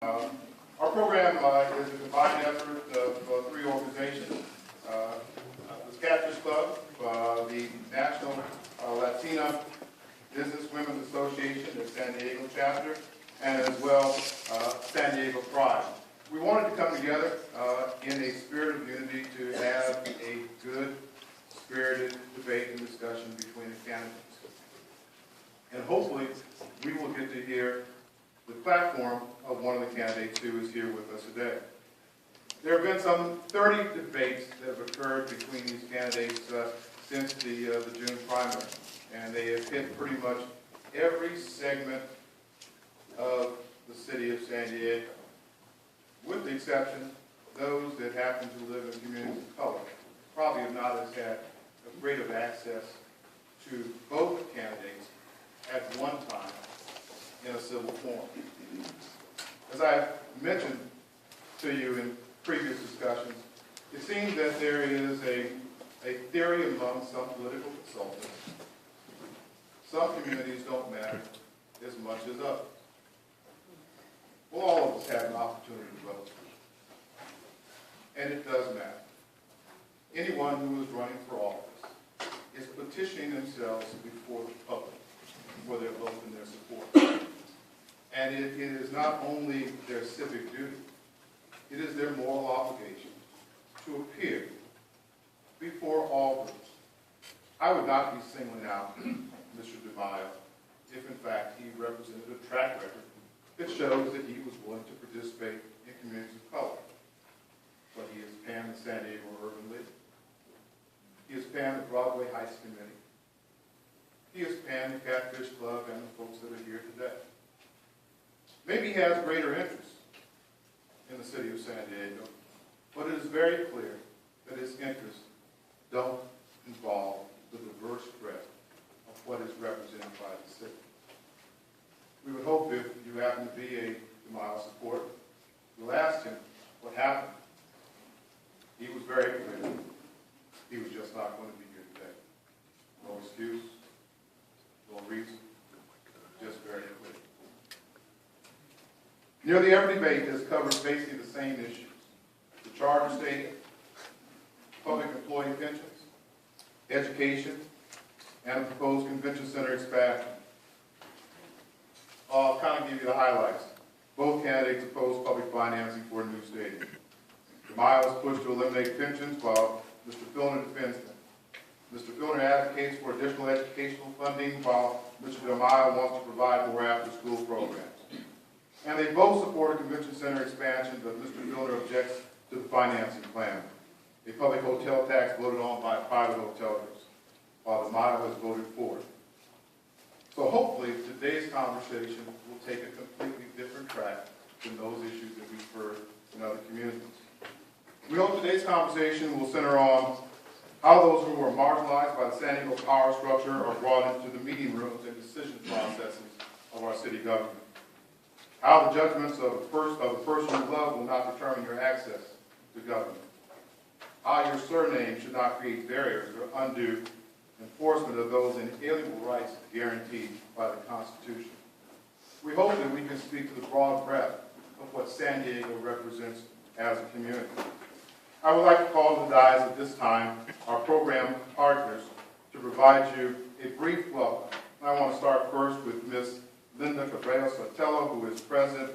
Our program is a combined effort of three organizations. The Catfish Club, the National Latina Business Women's Association, the San Diego chapter, and as well San Diego Pride. We wanted to come together in a spirit of unity to have a good, spirited debate and discussion between the candidates. And hopefully we will get to hear the platform of one of the candidates who is here with us today. There have been some 30 debates that have occurred between these candidates since the June primary, and they have hit pretty much every segment of the city of San Diego, with the exception of those that happen to live in communities of color. Probably have not had a great of access to both candidates at one time in a civil forum. As I mentioned to you in previous discussions, it seems that there is a theory among some political consultants. Some communities don't matter as much as others. Well, all of us have an opportunity to vote. And it does matter. Anyone who is running for office is petitioning themselves before the public for their vote and their support. And it is not only their civic duty, it is their moral obligation to appear before all groups. I would not be singling out Mr. DeMaio if, in fact, he represented a track record that shows that he was willing to participate in communities of color. But he has panned the San Diego Urban League. He has panned the Broadway Heights Committee. He has panned the Catfish Club and the folks that are here today. Maybe he has greater interest in the city of San Diego, but it is very clear that his interests don't involve the diverse breadth of what is represented by the city. We would hope if you happen to be a DeMaio supporter, you'll ask him what happened. He was very clear. He was just not going to be here today. No excuse, no reason, just very clear. Nearly every debate has covered basically the same issues: the charter state, public employee pensions, education, and the proposed convention center expansion. I'll kind of give you the highlights. Both candidates oppose public financing for a new stadium. DeMaio is pushed to eliminate pensions while Mr. Filner defends them. Mr. Filner advocates for additional educational funding while Mr. DeMaio wants to provide more after-school programs. And they both support a convention center expansion, but Mr. Filner objects to the financing plan, a public hotel tax voted on by private hoteliers, while DeMaio has voted for it. So hopefully today's conversation will take a completely different track than those issues that we've heard in other communities. We hope today's conversation will center on how those who are marginalized by the San Diego power structure are brought into the meeting rooms and decision processes of our city government. How the judgments of the person you love will not determine your access to government. How your surname should not create barriers or undue enforcement of those inalienable rights guaranteed by the Constitution. We hope that we can speak to the broad breadth of what San Diego represents as a community. I would like to call to the dais at this time our program partners to provide you a brief welcome. I want to start first with Ms. Linda Cabrillo Sotelo, who is President